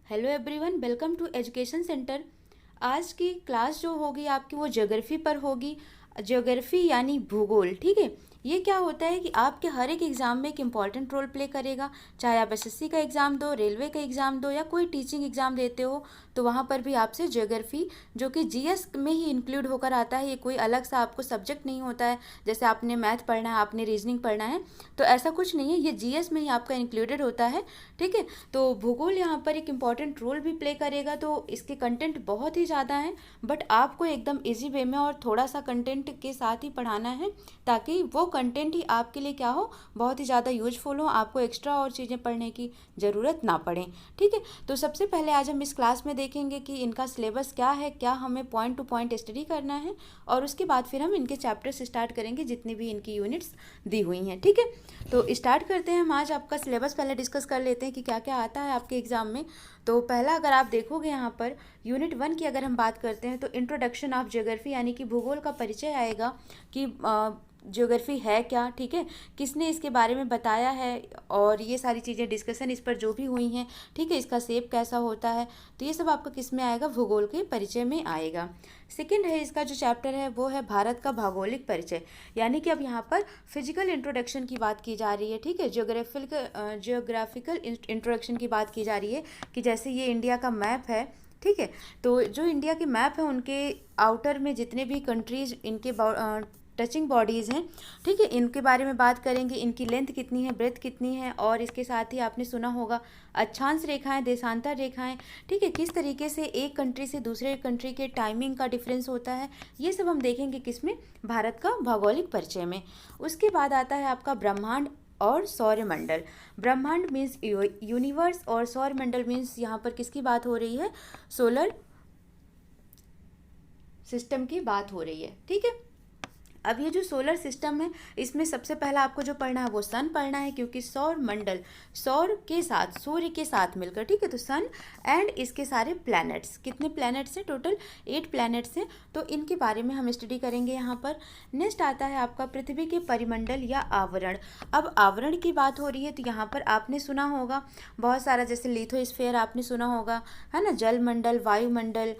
Hello everyone, welcome to education centre. आज की class जो होगी आपकी वो ज्योग्राफी पर होगी। ज्योग्राफी यानी भूगोल। ठीक है, ये क्या होता है कि आपके हर एक एग्ज़ाम में एक इम्पॉर्टेंट रोल प्ले करेगा। चाहे आप एसएससी का एग्ज़ाम दो, रेलवे का एग्ज़ाम दो या कोई टीचिंग एग्ज़ाम देते हो, तो वहाँ पर भी आपसे ज्योग्राफी, जो कि जीएस में ही इंक्लूड होकर आता है, ये कोई अलग सा आपको सब्जेक्ट नहीं होता है। जैसे आपने मैथ पढ़ना है, आपने रीजनिंग पढ़ना है, तो ऐसा कुछ नहीं है, ये जीएस में ही आपका इंक्लूडेड होता है। ठीक है, तो भूगोल यहाँ पर एक इम्पॉर्टेंट रोल भी प्ले करेगा। तो इसके कंटेंट बहुत ही ज़्यादा हैं, बट आपको एकदम इजी वे में और थोड़ा सा कंटेंट के साथ ही पढ़ाना है, ताकि वो कंटेंट ही आपके लिए क्या हो, बहुत ही ज़्यादा यूजफुल हो, आपको एक्स्ट्रा और चीज़ें पढ़ने की ज़रूरत ना पड़े। ठीक है, तो सबसे पहले आज हम इस क्लास में देखेंगे कि इनका सिलेबस क्या है, क्या हमें पॉइंट टू पॉइंट स्टडी करना है, और उसके बाद फिर हम इनके चैप्टर्स स्टार्ट करेंगे जितनी भी इनकी यूनिट्स दी हुई हैं। ठीक है, तो स्टार्ट करते हैं। हम आज आपका सिलेबस पहले डिस्कस कर लेते हैं कि क्या क्या आता है आपके एग्ज़ाम में। तो पहला अगर आप देखोगे यहाँ पर यूनिट 1 की अगर हम बात करते हैं, तो इंट्रोडक्शन ऑफ ज्योग्राफी यानी कि भूगोल का परिचय आएगा कि ज्योग्राफी है क्या। ठीक है, किसने इसके बारे में बताया है, और ये सारी चीज़ें डिस्कशन इस पर जो भी हुई हैं। ठीक है, इसका शेप कैसा होता है, तो ये सब आपका किस में आएगा, भूगोल के परिचय में आएगा। सेकंड है इसका जो चैप्टर है वो है भारत का भौगोलिक परिचय, यानी कि अब यहाँ पर फिजिकल इंट्रोडक्शन की बात की जा रही है। ठीक है, जियोग्राफिकल इंट्रोडक्शन की बात की जा रही है कि जैसे ये इंडिया का मैप है। ठीक है, तो जो इंडिया के मैप है उनके आउटर में जितने भी कंट्रीज इनके टचिंग बॉडीज़ हैं, ठीक है, इनके बारे में बात करेंगे। इनकी लेंथ कितनी है, ब्रेथ कितनी है, और इसके साथ ही आपने सुना होगा अक्षांश रेखाएं, देशांतर रेखाएं। ठीक है, किस तरीके से एक कंट्री से दूसरे कंट्री के टाइमिंग का डिफरेंस होता है, ये सब हम देखेंगे किसमें, भारत का भौगोलिक परिचय में। उसके बाद आता है आपका ब्रह्मांड और सौरमंडल। ब्रह्मांड मीन्स यूनिवर्स, और सौरमंडल मीन्स यहाँ पर किसकी बात हो रही है, सोलर सिस्टम की बात हो रही है। ठीक है, अब ये जो सोलर सिस्टम है, इसमें सबसे पहला आपको जो पढ़ना है वो सन पढ़ना है, क्योंकि सौर मंडल, सौर के साथ, सूर्य के साथ मिलकर, ठीक है, तो सन एंड इसके सारे प्लैनेट्स, कितने प्लैनेट्स हैं, टोटल 8 प्लैनेट्स हैं, तो इनके बारे में हम स्टडी करेंगे यहाँ पर। नेक्स्ट आता है आपका पृथ्वी के परिमंडल या आवरण। अब आवरण की बात हो रही है, तो यहाँ पर आपने सुना होगा बहुत सारा, जैसे लिथोस्फीयर आपने सुना होगा, है ना, जलमंडल, वायुमंडल,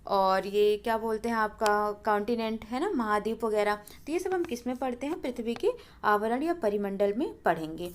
और ये क्या बोलते हैं आपका कॉन्टिनेंट, है ना, महाद्वीप वगैरह। तो ये सब हम किस में पढ़ते हैं, पृथ्वी के आवरण या परिमंडल में पढ़ेंगे।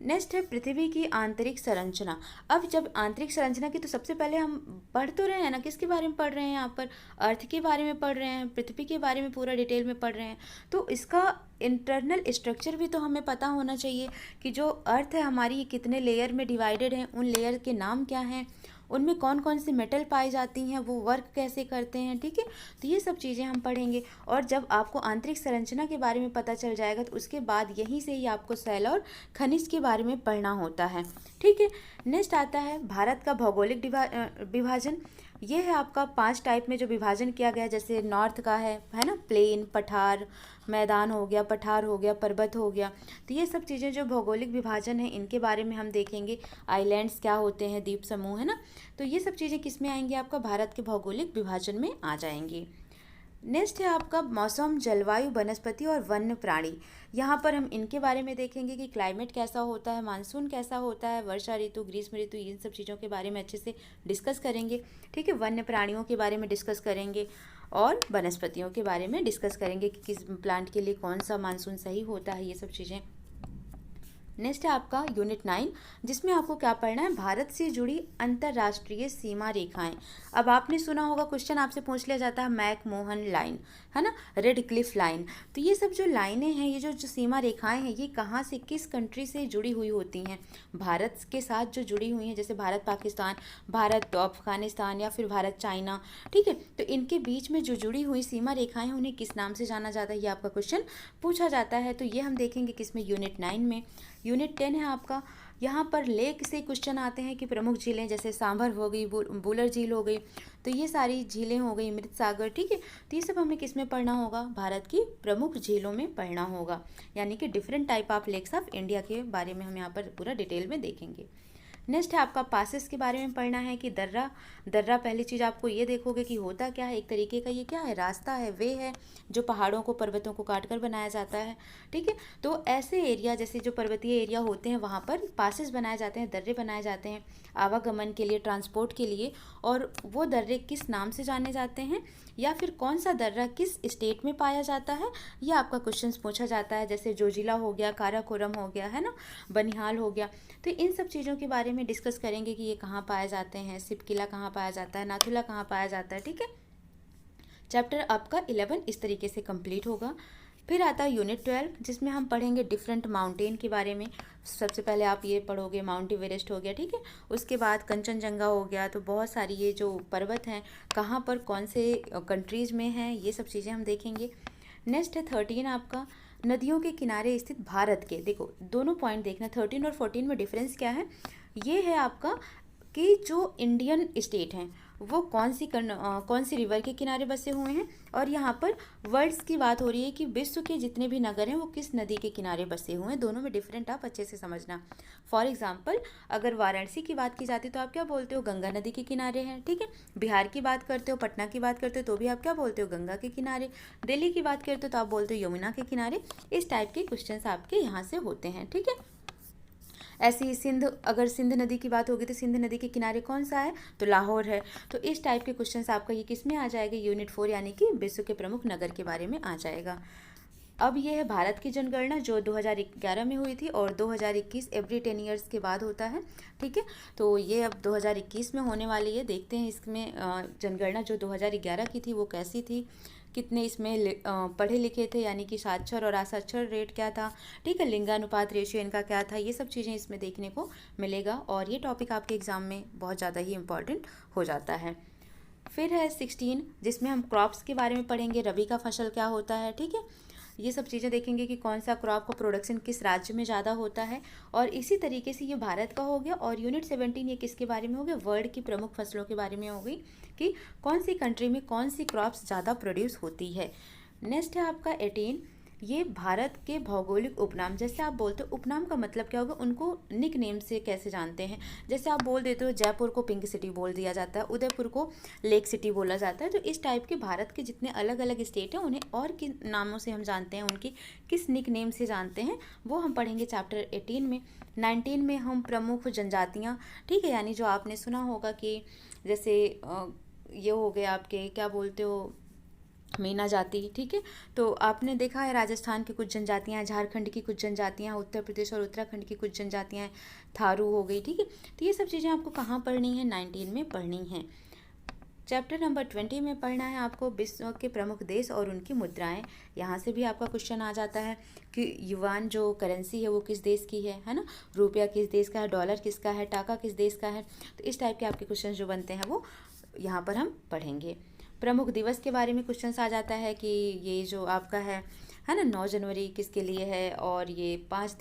नेक्स्ट है पृथ्वी की आंतरिक संरचना। अब जब आंतरिक संरचना की, तो सबसे पहले हम पढ़ तो रहे हैं ना, किसके बारे में पढ़ रहे हैं यहाँ पर, अर्थ के बारे में पढ़ रहे हैं, पृथ्वी के बारे में पूरा डिटेल में पढ़ रहे हैं। तो इसका इंटरनल स्ट्रक्चर भी तो हमें पता होना चाहिए कि जो अर्थ है हमारी, ये कितने लेयर में डिवाइडेड है, उन लेयर के नाम क्या हैं, उनमें कौन कौन सी मेटल पाई जाती हैं, वो वर्क कैसे करते हैं। ठीक है, तो ये सब चीज़ें हम पढ़ेंगे। और जब आपको आंतरिक संरचना के बारे में पता चल जाएगा, तो उसके बाद यहीं से ही आपको सेल और खनिज के बारे में पढ़ना होता है। ठीक है, नेक्स्ट आता है भारत का भौगोलिक विभाजन। ये है आपका 5 टाइप में जो विभाजन किया गया, जैसे नॉर्थ का है ना, प्लेन, पठार, मैदान हो गया, पठार हो गया, पर्वत हो गया। तो ये सब चीज़ें जो भौगोलिक विभाजन है, इनके बारे में हम देखेंगे। आइलैंड्स क्या होते हैं, द्वीप समूह, है ना, तो ये सब चीज़ें किस में आएंगी, आपका भारत के भौगोलिक विभाजन में आ जाएंगी। नेक्स्ट है आपका मौसम, जलवायु, वनस्पति और वन्य प्राणी। यहाँ पर हम इनके बारे में देखेंगे कि क्लाइमेट कैसा होता है, मानसून कैसा होता है, वर्षा ऋतु, ग्रीष्म ऋतु, इन सब चीज़ों के बारे में अच्छे से डिस्कस करेंगे। ठीक है, वन्य प्राणियों के बारे में डिस्कस करेंगे, और वनस्पतियों के बारे में डिस्कस करेंगे कि किस प्लांट के लिए कौन सा मानसून सही होता है, ये सब चीज़ें। नेक्स्ट है आपका यूनिट 9, जिसमें आपको क्या पढ़ना है, भारत से जुड़ी अंतर्राष्ट्रीय सीमा रेखाएं। अब आपने सुना होगा, क्वेश्चन आपसे पूछ लिया जाता है मैक मोहन लाइन, है ना, रेड क्लिफ लाइन। तो ये सब जो लाइनें हैं, ये जो सीमा रेखाएं हैं, ये कहाँ से, किस कंट्री से जुड़ी हुई होती हैं, भारत के साथ जो जुड़ी हुई हैं, जैसे भारत पाकिस्तान, भारत अफगानिस्तान, या फिर भारत चाइना। ठीक है, तो इनके बीच में जो जुड़ी हुई सीमा रेखाएं हैं, उन्हें किस नाम से जाना जाता है, ये आपका क्वेश्चन पूछा जाता है। तो ये हम देखेंगे किसमें, यूनिट 9 में। यूनिट 10 है आपका, यहाँ पर लेक से क्वेश्चन आते हैं कि प्रमुख झीलें, जैसे सांभर हो गई, बुलर झील हो गई, तो ये सारी झीलें हो गई, मृत सागर। ठीक है, तो ये सब हमें किस में पढ़ना होगा, भारत की प्रमुख झीलों में पढ़ना होगा, यानी कि different type of lakes of India के बारे में हम यहाँ पर पूरा डिटेल में देखेंगे। नेक्स्ट है आपका पासेस के बारे में पढ़ना है कि दर्रा। दर्रा पहली चीज़ आपको ये देखोगे कि होता क्या है, एक तरीके का ये क्या है, रास्ता है, वे है जो पहाड़ों को पर्वतों को काट कर बनाया जाता है। ठीक है, तो ऐसे एरिया जैसे जो पर्वतीय एरिया होते हैं वहाँ पर पासेस बनाए जाते हैं, दर्रे बनाए जाते हैं आवागमन के लिए, ट्रांसपोर्ट के लिए। और वो दर्रे किस नाम से जाने जाते हैं या फिर कौन सा दर्रा किस स्टेट में पाया जाता है, यह आपका क्वेश्चन पूछा जाता है। जैसे जोजिला हो गया, काराकोरम हो गया, है ना, बनिहाल हो गया। तो इन सब चीज़ों के बारे में डिस्कस करेंगे कि ये कहाँ पाए जाते हैं, सिपकिला कहाँ पाया जाता है, नाथुला कहाँ पाया जाता है। ठीक है, चैप्टर आपका 11 इस तरीके से कंप्लीट होगा। फिर आता है यूनिट 12 जिसमें हम पढ़ेंगे डिफरेंट माउंटेन के बारे में। सबसे पहले आप ये पढ़ोगे माउंट एवरेस्ट हो गया, ठीक है, उसके बाद कंचनजंगा हो गया। तो बहुत सारी ये जो पर्वत हैं कहाँ पर कौन से कंट्रीज़ में हैं, ये सब चीज़ें हम देखेंगे। नेक्स्ट है 13 आपका नदियों के किनारे स्थित भारत के। देखो दोनों पॉइंट देखना, 13 और 14 में डिफरेंस क्या है। ये है आपका कि जो इंडियन स्टेट हैं वो कौन सी रिवर के किनारे बसे हुए हैं, और यहाँ पर वर्ड्स की बात हो रही है कि विश्व के जितने भी नगर हैं वो किस नदी के किनारे बसे हुए हैं। दोनों में डिफरेंट आप अच्छे से समझना। फॉर एग्जांपल अगर वाराणसी की बात की जाती है तो आप क्या बोलते हो, गंगा नदी के किनारे हैं। ठीक है, बिहार की बात करते हो, पटना की बात करते हो तो भी आप क्या बोलते हो, गंगा के किनारे। दिल्ली की बात करते हो तो आप बोलते हो यमुना के किनारे। इस टाइप के क्वेश्चन आपके यहाँ से होते हैं। ठीक है, ऐसे ही सिंध, अगर सिंध नदी की बात होगी तो सिंध नदी के किनारे कौन सा है, तो लाहौर है। तो इस टाइप के क्वेश्चंस आपका ये किस में आ जाएगा, यूनिट 4 यानी कि विश्व के प्रमुख नगर के बारे में आ जाएगा। अब ये है भारत की जनगणना जो 2011 में हुई थी और 2021 एवरी 10 ईयर्स के बाद होता है। ठीक है, तो ये अब 2021 में होने वाली है। देखते हैं इसमें जनगणना जो 2011 की थी वो कैसी थी, कितने इसमें पढ़े लिखे थे यानी कि साक्षर और असाक्षर रेट क्या था। ठीक है, लिंगानुपात रेशियो इनका क्या था, ये सब चीज़ें इसमें देखने को मिलेगा। और ये टॉपिक आपके एग्ज़ाम में बहुत ज़्यादा ही इम्पॉर्टेंट हो जाता है। फिर है 16 जिसमें हम क्रॉप्स के बारे में पढ़ेंगे, रबी का फसल क्या होता है। ठीक है, ये सब चीज़ें देखेंगे कि कौन सा क्रॉप का प्रोडक्शन किस राज्य में ज़्यादा होता है। और इसी तरीके से ये भारत का हो गया। और यूनिट 17 ये किसके बारे में हो गया, वर्ल्ड की प्रमुख फसलों के बारे में हो गई कि कौन सी कंट्री में कौन सी क्रॉप्स ज़्यादा प्रोड्यूस होती है। नेक्स्ट है आपका 18 ये भारत के भौगोलिक उपनाम। जैसे आप बोलते हो उपनाम का मतलब क्या होगा, उनको निक नेम से कैसे जानते हैं। जैसे आप बोल देते हो जयपुर को पिंक सिटी बोल दिया जाता है, उदयपुर को लेक सिटी बोला जाता है। तो इस टाइप के भारत के जितने अलग अलग स्टेट हैं उन्हें और किन नामों से हम जानते हैं, उनकी किस निक नेम से जानते हैं, वो हम पढ़ेंगे चैप्टर 18 में। 19 में हम प्रमुख जनजातियाँ, ठीक है, यानी जो आपने सुना होगा कि जैसे ये हो गए आपके क्या बोलते हो, मीना जाति। ठीक है, तो आपने देखा है राजस्थान की कुछ जनजातियां हैं, झारखंड की कुछ जनजातियां, उत्तर प्रदेश और उत्तराखंड की कुछ जनजातियां हैं, थारू हो गई। ठीक है, तो ये सब चीज़ें आपको कहाँ पढ़नी है, 19 में पढ़नी है। चैप्टर नंबर 20 में पढ़ना है आपको विश्व के प्रमुख देश और उनकी मुद्राएं। यहाँ से भी आपका क्वेश्चन आ जाता है कि युवान जो करेंसी है वो किस देश की है ना, रुपया किस देश का है, डॉलर किसका है, टाका किस देश का है। तो इस टाइप के आपके क्वेश्चन जो बनते हैं वो यहाँ पर हम पढ़ेंगे। प्रमुख दिवस के बारे में क्वेश्चन आ जाता है कि ये जो आपका है ना 9 जनवरी किसके लिए है, और ये 5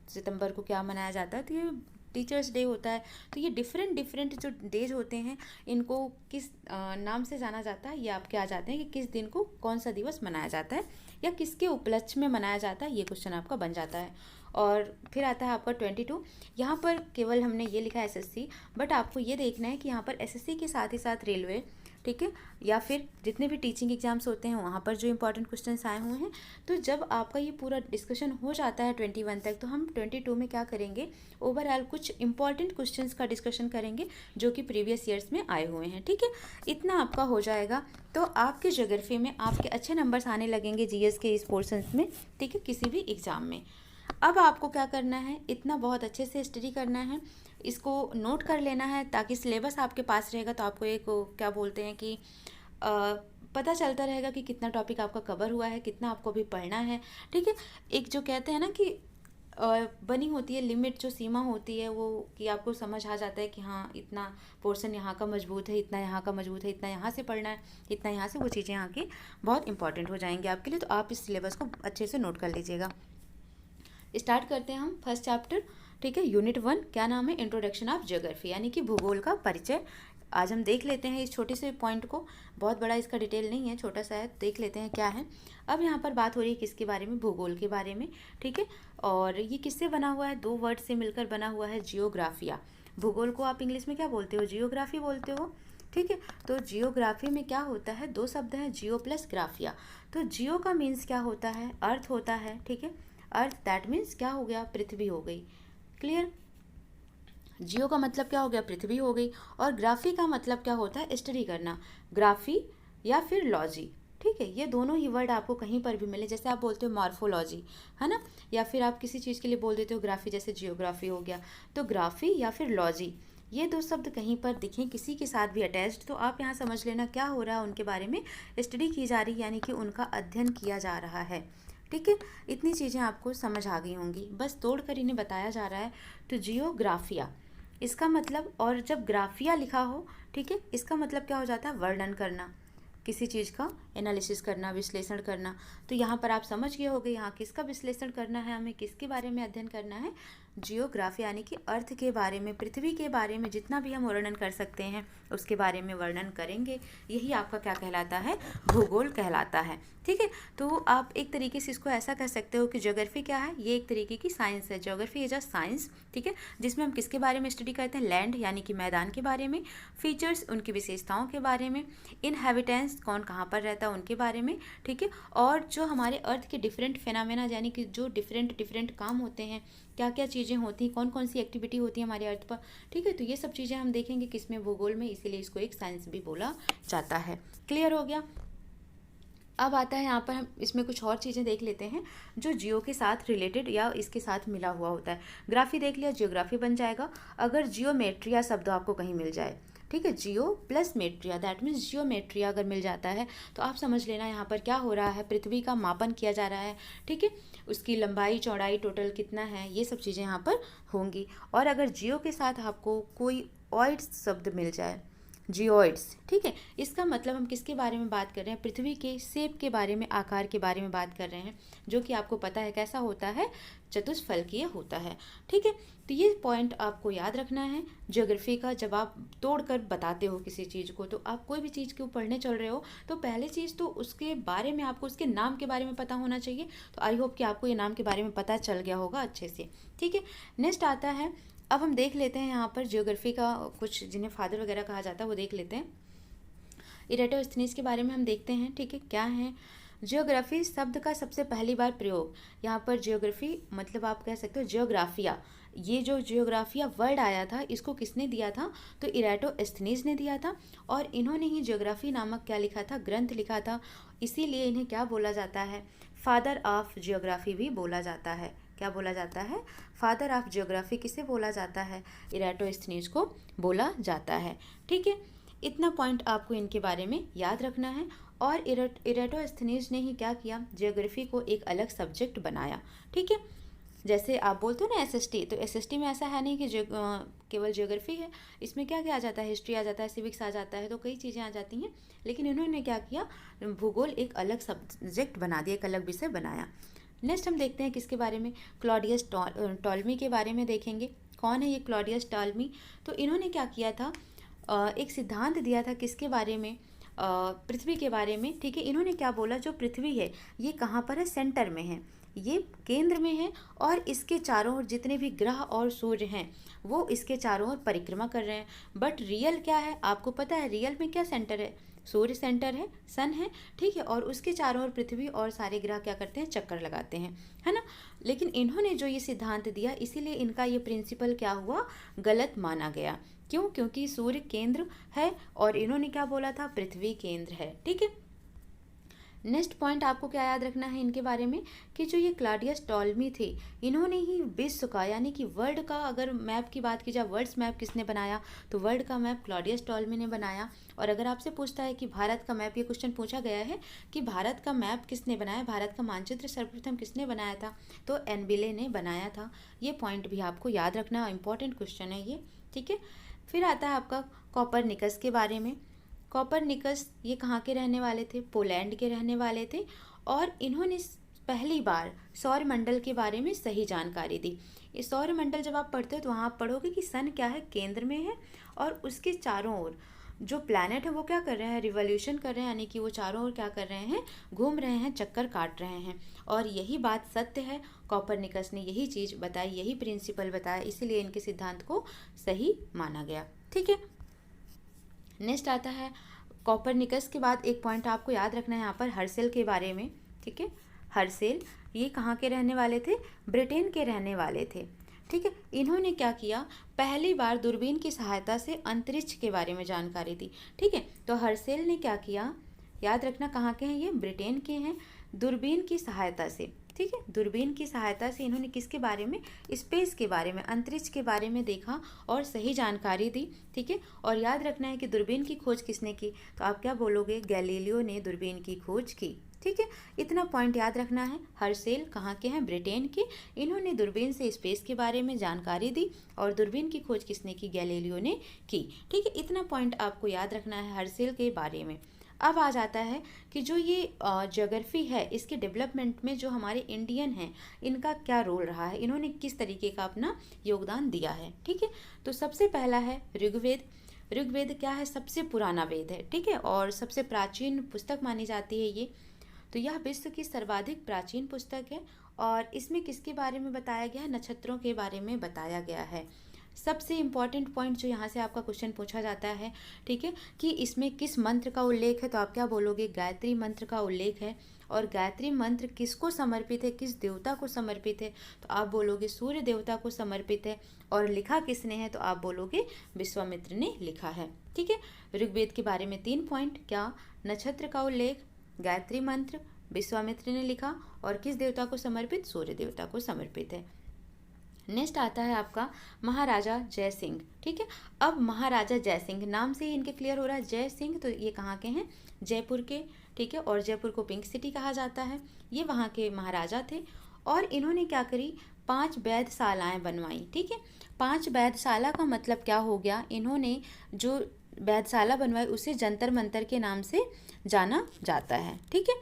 सितंबर को क्या मनाया जाता है, तो ये टीचर्स डे होता है। तो ये डिफरेंट जो डेज होते हैं इनको किस नाम से जाना जाता है, ये आपके आ जाते हैं कि किस दिन को कौन सा दिवस मनाया जाता है या किसके उपलक्ष्य में मनाया जाता है, ये क्वेश्चन आपका बन जाता है। और फिर आता है आपका 22। यहाँ पर केवल हमने ये लिखा है एसएससी, बट आपको ये देखना है कि यहाँ पर एसएससी के साथ ही साथ रेलवे, ठीक है, या फिर जितने भी टीचिंग एग्जाम्स होते हैं वहाँ पर जो इंपॉर्टेंट क्वेश्चंस आए हुए हैं। तो जब आपका ये पूरा डिस्कशन हो जाता है 21 तक, तो हम 22 में क्या करेंगे, ओवरऑल कुछ इंपॉर्टेंट क्वेश्चंस का डिस्कशन करेंगे जो कि प्रीवियस ईयर्स में आए हुए हैं। ठीक है, इतना आपका हो जाएगा तो आपके ज्योग्राफी में आपके अच्छे नंबर्स आने लगेंगे जीएस के इस पोर्शंस में। ठीक है, किसी भी एग्ज़ाम में। अब आपको क्या करना है, इतना बहुत अच्छे से स्टडी करना है, इसको नोट कर लेना है ताकि सिलेबस आपके पास रहेगा तो आपको एक क्या बोलते हैं कि पता चलता रहेगा कि कितना टॉपिक आपका कवर हुआ है, कितना आपको भी पढ़ना है। ठीक है, एक जो कहते हैं ना कि बनी होती है लिमिट, जो सीमा होती है वो कि आपको समझ आ जाता है कि हाँ इतना पोर्शन यहाँ का मजबूत है, इतना यहाँ का मजबूत है, इतना यहाँ से पढ़ना है, इतना यहाँ से, वो चीज़ें यहाँ की बहुत इंपॉर्टेंट हो जाएंगी आपके लिए। तो आप इस सिलेबस को अच्छे से नोट कर लीजिएगा। स्टार्ट करते हैं हम फर्स्ट चैप्टर। ठीक है, यूनिट 1 क्या नाम है, इंट्रोडक्शन ऑफ ज्योग्राफी यानी कि भूगोल का परिचय। आज हम देख लेते हैं इस छोटे से पॉइंट को, बहुत बड़ा इसका डिटेल नहीं है, छोटा सा है, देख लेते हैं क्या है। अब यहाँ पर बात हो रही है किसके बारे में, भूगोल के बारे में। ठीक है, और ये किससे बना हुआ है, 2 वर्ड से मिलकर बना हुआ है, जियोग्राफिया। भूगोल को आप इंग्लिश में क्या बोलते हो, जियोग्राफी बोलते हो, ठीक है। तो जियोग्राफी में क्या होता है, दो शब्द हैं, जियो प्लस ग्राफिया। तो जियो का मीन्स क्या होता है, अर्थ होता है, ठीक है। अर्थ दैट मीन्स क्या हो गया, पृथ्वी हो गई, क्लियर। जियो का मतलब क्या हो गया, पृथ्वी हो गई। और ग्राफी का मतलब क्या होता है, स्टडी करना, ग्राफी या फिर लॉजी, ठीक है। ये दोनों ही वर्ड आपको कहीं पर भी मिले, जैसे आप बोलते हो मॉर्फोलॉजी, है ना, या फिर आप किसी चीज़ के लिए बोल देते हो ग्राफी, जैसे जियोग्राफी हो गया, तो ग्राफी या फिर लॉजी, ये दो शब्द कहीं पर दिखें किसी के साथ भी अटैच्ड, तो आप यहाँ समझ लेना क्या हो रहा है, उनके बारे में स्टडी की जा रही, यानी कि उनका अध्ययन किया जा रहा है, ठीक है। इतनी चीज़ें आपको समझ आ गई होंगी, बस तोड़ कर इन्हें बताया जा रहा है। तो जियोग्राफिया इसका मतलब, और जब ग्राफिया लिखा हो, ठीक है, इसका मतलब क्या हो जाता है, वर्णन करना, किसी चीज़ का एनालिसिस करना, विश्लेषण करना। तो यहाँ पर आप समझ गए होंगे यहाँ किसका विश्लेषण करना है, हमें किसके बारे में अध्ययन करना है, जियोग्राफी, यानी कि अर्थ के बारे में, पृथ्वी के बारे में जितना भी हम वर्णन कर सकते हैं उसके बारे में वर्णन करेंगे। यही आपका क्या कहलाता है, भूगोल कहलाता है, ठीक है। तो आप एक तरीके से इसको ऐसा कह सकते हो कि ज्योग्राफी क्या है, ये एक तरीके की साइंस है, ज्योग्राफी इज अ साइंस, ठीक है, जिसमें हम किसके बारे में स्टडी करते हैं, लैंड यानी कि मैदान के बारे में, फीचर्स उनकी विशेषताओं के बारे में, इनहैबिटेंट्स कौन कहाँ पर रहता है उनके बारे में, ठीक है, और जो हमारे अर्थ के डिफरेंट फिनोमेना, यानी कि जो डिफरेंट काम होते हैं, क्या क्या चीज़ें होती हैं, कौन कौन सी एक्टिविटी होती है हमारे अर्थ पर, ठीक है। तो ये सब चीज़ें हम देखेंगे किसमें, भूगोल में, इसीलिए इसको एक साइंस भी बोला जाता है, क्लियर हो गया। अब आता है यहाँ पर हम इसमें कुछ और चीज़ें देख लेते हैं जो जियो के साथ रिलेटेड या इसके साथ मिला हुआ होता है। ग्राफी देख लिया, जियोग्राफी बन जाएगा अगर जियोमेट्रिया शब्द आपको कहीं मिल जाए, ठीक है, जियो प्लस मेट्रिया, दैट मीन्स जियोमेट्रिया अगर मिल जाता है तो आप समझ लेना यहाँ पर क्या हो रहा है, पृथ्वी का मापन किया जा रहा है, ठीक है, उसकी लंबाई चौड़ाई टोटल कितना है, ये सब चीज़ें यहाँ पर होंगी। और अगर जियो के साथ आपको कोई ऑइड शब्द मिल जाए, जियोइड्स, ठीक है, इसका मतलब हम किसके बारे में बात कर रहे हैं, पृथ्वी के शेप के बारे में, आकार के बारे में बात कर रहे हैं, जो कि आपको पता है कैसा होता है, चतुष्फलकीय होता है, ठीक है। तो ये पॉइंट आपको याद रखना है ज्योग्राफी का। जब आप तोड़कर बताते हो किसी चीज़ को, तो आप कोई भी चीज़ को पढ़ने चल रहे हो तो पहले चीज़ तो उसके बारे में आपको उसके नाम के बारे में पता होना चाहिए। तो आई होप कि आपको ये नाम के बारे में पता चल गया होगा अच्छे से, ठीक है। नेक्स्ट आता है, अब हम देख लेते हैं यहाँ पर जियोग्राफी का कुछ जिन्हें फादर वगैरह कहा जाता है वो देख लेते हैं। इरेटोस्थनीज के बारे में हम देखते हैं, ठीक है, क्या है जियोग्राफी शब्द का सबसे पहली बार प्रयोग, यहाँ पर जियोग्राफी मतलब आप कह सकते हो जियोग्राफिया, ये जो जियोग्राफिया वर्ड आया था इसको किसने दिया था, तो इरेटोस्थनीज ने दिया था, और इन्होंने ही जियोग्राफी नामक क्या लिखा था, ग्रंथ लिखा था, इसीलिए इन्हें क्या बोला जाता है, फादर ऑफ जियोग्राफी भी बोला जाता है। क्या बोला जाता है, फादर ऑफ जियोग्राफी किसे बोला जाता है, इरेटोस्थनीज को बोला जाता है, ठीक है। इतना पॉइंट आपको इनके बारे में याद रखना है। और इरेटोस्थनीज ने ही क्या किया, जियोग्राफी को एक अलग सब्जेक्ट बनाया, ठीक है। जैसे आप बोलते हो ना एसएसटी, तो एसएसटी में ऐसा है नहीं कि केवल जियोग्राफी है, इसमें क्या क्या आ जाता है, हिस्ट्री आ जाता है, सिविक्स आ जाता है, तो कई चीज़ें आ जाती हैं, लेकिन इन्होंने क्या किया, भूगोल एक अलग सब्जेक्ट बना दिया, एक अलग विषय बनाया। नेक्स्ट हम देखते हैं किसके बारे में, क्लॉडियस टॉलमी के बारे में देखेंगे। कौन है ये क्लॉडियस टॉलमी, तो इन्होंने क्या किया था, एक सिद्धांत दिया था किसके बारे में, पृथ्वी के बारे में, ठीक है। इन्होंने क्या बोला, जो पृथ्वी है ये कहाँ पर है, सेंटर में है, ये केंद्र में है, और इसके चारों ओर जितने भी ग्रह और सूर्य हैं वो इसके चारों ओर परिक्रमा कर रहे हैं। बट रियल क्या है, आपको पता है रियल में क्या सेंटर है, सूर्य सेंटर है, सन है, ठीक है, और उसके चारों ओर पृथ्वी और सारे ग्रह क्या करते हैं, चक्कर लगाते हैं, है ना। लेकिन इन्होंने जो ये सिद्धांत दिया, इसीलिए इनका ये प्रिंसिपल क्या हुआ, गलत माना गया। क्यों, क्योंकि सूर्य केंद्र है और इन्होंने क्या बोला था, पृथ्वी केंद्र है, ठीक है। नेक्स्ट पॉइंट आपको क्या याद रखना है इनके बारे में, कि जो ये क्लॉडियस टॉलमी थे, इन्होंने ही विश्व का यानी कि वर्ल्ड का, अगर मैप की बात की जाए, वर्ल्ड्स मैप किसने बनाया, तो वर्ल्ड का मैप क्लॉडियस टॉलमी ने बनाया। और अगर आपसे पूछता है कि भारत का मैप, ये क्वेश्चन पूछा गया है कि भारत का मैप किसने बनाया, भारत का मानचित्र सर्वप्रथम किसने बनाया था, तो एनबिले ने बनाया था। ये पॉइंट भी आपको याद रखना, इंपॉर्टेंट क्वेश्चन है ये, ठीक है। फिर आता है आपका कोपरनिकस के बारे में। कोपरनिकस ये कहाँ के रहने वाले थे, पोलैंड के रहने वाले थे, और इन्होंने पहली बार सौरमंडल के बारे में सही जानकारी दी। ये सौरमंडल जब आप पढ़ते हो तो वहाँ आप पढ़ोगे कि सन क्या है, केंद्र में है, और उसके चारों ओर जो प्लैनेट है वो क्या कर रहे हैं, रिवॉल्यूशन कर रहे हैं, यानी कि वो चारों ओर क्या कर रहे हैं, घूम रहे हैं, चक्कर काट रहे हैं। और यही बात सत्य है, कॉपरनिकस ने यही चीज़ बताई, यही प्रिंसिपल बताया, इसीलिए इनके सिद्धांत को सही माना गया। ठीक है, नेक्स्ट आता है कॉपरनिकस के बाद एक पॉइंट आपको याद रखना है यहाँ पर, हर्सेल के बारे में। ठीक है, हर्सेल ये कहाँ के रहने वाले थे, ब्रिटेन के रहने वाले थे। ठीक है, इन्होंने क्या किया, पहली बार दूरबीन की सहायता से अंतरिक्ष के बारे में जानकारी दी। ठीक है, तो हर्सेल ने क्या किया, याद रखना कहाँ के हैं, ये ब्रिटेन के हैं, दूरबीन की सहायता से। ठीक है, दूरबीन की सहायता से इन्होंने किसके बारे में, स्पेस के बारे में, अंतरिक्ष के बारे में देखा और सही जानकारी दी। ठीक है, और याद रखना है कि दूरबीन की खोज किसने की, तो आप क्या बोलोगे, गैलीलियो ने दूरबीन की खोज की। ठीक है, इतना पॉइंट याद रखना है। हर्सेल कहाँ के हैं, ब्रिटेन के, इन्होंने दूरबीन से स्पेस के बारे में जानकारी दी और दूरबीन की खोज किसने की, गैलीलियो ने की। ठीक है, इतना पॉइंट आपको याद रखना है हर्सेल के बारे में। अब आ जाता है कि जो ये ज्योग्राफी है, इसके डेवलपमेंट में जो हमारे इंडियन हैं, इनका क्या रोल रहा है, इन्होंने किस तरीके का अपना योगदान दिया है। ठीक है, तो सबसे पहला है ऋग्वेद। ऋग्वेद क्या है, सबसे पुराना वेद है। ठीक है, और सबसे प्राचीन पुस्तक मानी जाती है ये। तो यह विश्व की सर्वाधिक प्राचीन पुस्तक है और इसमें किसके बारे में बताया गया है, नक्षत्रों के बारे में बताया गया है। सबसे इम्पॉर्टेंट पॉइंट जो यहाँ से आपका क्वेश्चन पूछा जाता है, ठीक है, कि इसमें किस मंत्र का उल्लेख है, तो आप क्या बोलोगे, गायत्री मंत्र का उल्लेख है। और गायत्री मंत्र किसको समर्पित है, किस देवता को समर्पित है, तो आप बोलोगे सूर्य देवता को समर्पित है। और लिखा किसने है, तो आप बोलोगे विश्वामित्र ने लिखा है। ठीक है, ऋग्वेद के बारे में 3 पॉइंट, क्या, नक्षत्र का उल्लेख, गायत्री मंत्र, विश्वामित्र ने लिखा, और किस देवता को समर्पित, सूर्य देवता को समर्पित है। नेक्स्ट आता है आपका महाराजा जय सिंह। ठीक है, अब महाराजा जय सिंह नाम से ही इनके क्लियर हो रहा है, जय सिंह, तो ये कहाँ के हैं, जयपुर के। ठीक है, और जयपुर को पिंक सिटी कहा जाता है, ये वहाँ के महाराजा थे। और इन्होंने क्या करी, 5 वैधशालाएँ बनवाई। ठीक है, 5 वैधशाला का मतलब क्या हो गया, इन्होंने जो वैधशाला बनवाई उसे जंतर मंतर के नाम से जाना जाता है। ठीक है,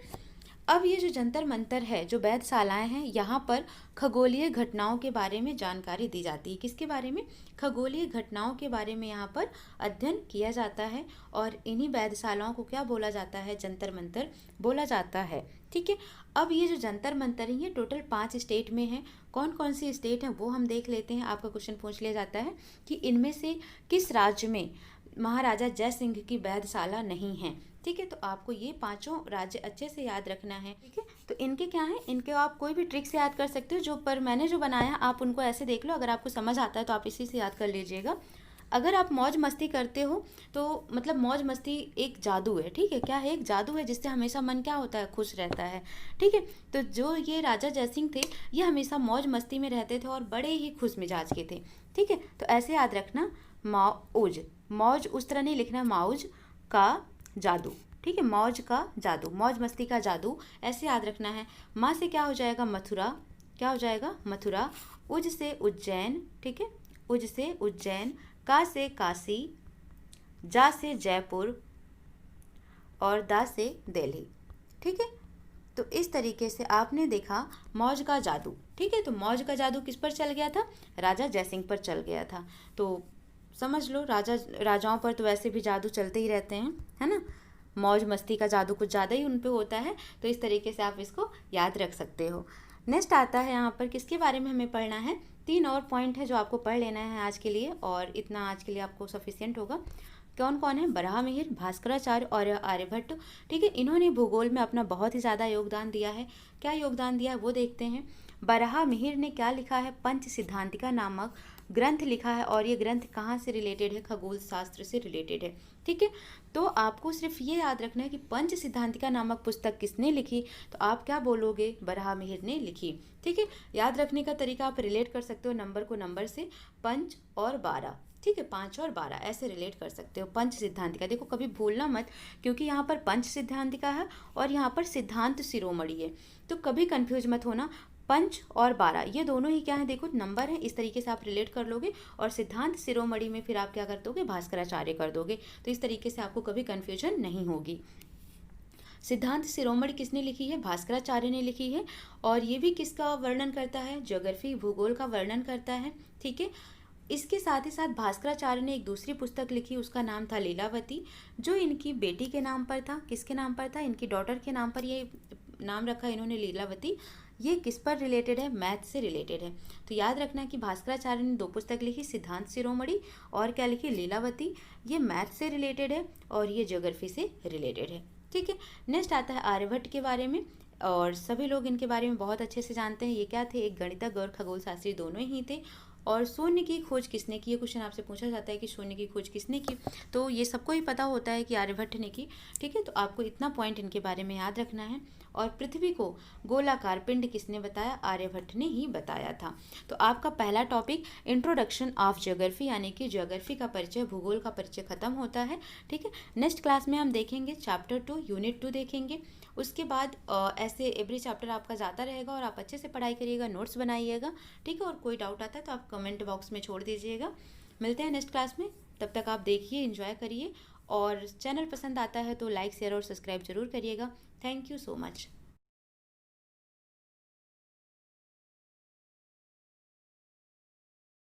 अब ये जो जंतर मंतर है, जो वैधशालाएँ हैं, यहाँ पर खगोलीय घटनाओं के बारे में जानकारी दी जाती है। किसके बारे में, खगोलीय घटनाओं के बारे में यहाँ पर अध्ययन किया जाता है। और इन्हीं वैधशालाओं को क्या बोला जाता है, जंतर मंतर बोला जाता है। ठीक है, अब ये जो जंतर मंतर है, ये टोटल 5 स्टेट में है। कौन कौन सी स्टेट हैं वो हम देख लेते हैं। आपका क्वेश्चन पूछ लिया जाता है कि इनमें से किस राज्य में महाराजा जय सिंह की वैधशाला नहीं है। ठीक है, तो आपको ये 5 राज्य अच्छे से याद रखना है। ठीक है, तो इनके क्या है, इनके आप कोई भी ट्रिक से याद कर सकते हो, जो पर मैंने जो बनाया आप उनको ऐसे देख लो, अगर आपको समझ आता है तो आप इसी से याद कर लीजिएगा। अगर आप मौज मस्ती करते हो तो मतलब मौज मस्ती एक जादू है। ठीक है, क्या है, एक जादू है जिससे हमेशा मन क्या होता है, खुश रहता है। ठीक है, तो जो ये राजा जयसिंह थे, ये हमेशा मौज मस्ती में रहते थे और बड़े ही खुश मिजाज के थे। ठीक है, तो ऐसे याद रखना, मौज, मौज उस तरह नहीं लिखना, मौज का जादू। ठीक है, मौज का जादू, मौज मस्ती का जादू, ऐसे याद रखना है। माँ से क्या हो जाएगा, मथुरा, क्या हो जाएगा, मथुरा। उज से उज्जैन। ठीक है, उज से उज्जैन। का से काशी, जा से जयपुर, और दा से दिल्ली। ठीक है, तो इस तरीके से आपने देखा मौज का जादू। ठीक है, तो मौज का जादू किस पर चल गया था, राजा जयसिंह पर चल गया था। तो समझ लो, राजाओं पर तो वैसे भी जादू चलते ही रहते हैं, है ना, मौज मस्ती का जादू कुछ ज़्यादा ही उन पे होता है। तो इस तरीके से आप इसको याद रख सकते हो। नेक्स्ट आता है यहाँ पर किसके बारे में हमें पढ़ना है, 3 और पॉइंट है जो आपको पढ़ लेना है आज के लिए, और इतना आज के लिए आपको सफिशिएंट होगा। कौन कौन है, बराहमिहिर, भास्कराचार्य और आर्यभट्ट। ठीक है, इन्होंने भूगोल में अपना बहुत ही ज़्यादा योगदान दिया है। क्या योगदान दिया है वो देखते हैं। बराहमिहिर ने क्या लिखा है, पंच सिद्धांतिका नामक ग्रंथ लिखा है, और ये ग्रंथ कहाँ से रिलेटेड है, खगोल शास्त्र से रिलेटेड है। ठीक है, तो आपको सिर्फ ये याद रखना है कि पंच सिद्धांतिका नामक पुस्तक किसने लिखी, तो आप क्या बोलोगे, बराहमिहिर ने लिखी। ठीक है, याद रखने का तरीका आप रिलेट कर सकते हो नंबर को नंबर से, 5 और 12। ठीक है, 5 और 12 ऐसे रिलेट कर सकते हो। पंच सिद्धांतिका, देखो कभी भूलना मत, क्योंकि यहाँ पर पंच सिद्धांतिका है और यहाँ पर सिद्धांत शिरोमणि है, तो कभी कंफ्यूज मत होना। 5 और 12 ये दोनों ही क्या है, देखो नंबर है, इस तरीके से आप रिलेट कर लोगे। और सिद्धांत शिरोमणि में फिर आप क्या कर दोगे, भास्कराचार्य कर दोगे। तो इस तरीके से आपको कभी कन्फ्यूजन नहीं होगी। सिद्धांत शिरोमणि किसने लिखी है, भास्कराचार्य ने लिखी है। और ये भी किसका वर्णन करता है, ज्योग्राफी, भूगोल का वर्णन करता है। ठीक है, इसके साथ ही साथ भास्कराचार्य ने एक दूसरी पुस्तक लिखी, उसका नाम था लीलावती, जो इनकी बेटी के नाम पर था। किसके नाम पर था? इनकी डॉटर के नाम पर ये नाम रखा इन्होंने लीलावती। ये किस पर रिलेटेड है? मैथ से रिलेटेड है। तो याद रखना कि भास्कराचार्य ने 2 पुस्तक लिखी, सिद्धांत शिरोमणि और क्या लिखी? लीलावती। ये मैथ से रिलेटेड है और ये ज्योग्राफी से रिलेटेड है। ठीक है। नेक्स्ट आता है आर्यभट्ट के बारे में, और सभी लोग इनके बारे में बहुत अच्छे से जानते हैं। ये क्या थे? एक गणितज्ञ और खगोल शास्त्री दोनों ही थे। और शून्य की खोज किसने की? ये क्वेश्चन आपसे पूछा जाता है कि शून्य की खोज किसने की, तो ये सबको ही पता होता है कि आर्यभट्ट ने की। ठीक है, तो आपको इतना पॉइंट इनके बारे में याद रखना है। और पृथ्वी को गोलाकार पिंड किसने बताया? आर्यभट्ट ने ही बताया था। तो आपका पहला टॉपिक इंट्रोडक्शन ऑफ ज्योग्राफी यानी कि ज्योग्राफी का परिचय, भूगोल का परिचय खत्म होता है। ठीक है, नेक्स्ट क्लास में हम देखेंगे चैप्टर 2 यूनिट 2 देखेंगे। उसके बाद ऐसे एवरी चैप्टर आपका जाता रहेगा और आप अच्छे से पढ़ाई करिएगा, नोट्स बनाइएगा। ठीक है, और कोई डाउट आता है तो आप कमेंट बॉक्स में छोड़ दीजिएगा। मिलते हैं नेक्स्ट क्लास में, तब तक आप देखिए, एंजॉय करिए, और चैनल पसंद आता है तो लाइक शेयर और सब्सक्राइब जरूर करिएगा। Thank you so much.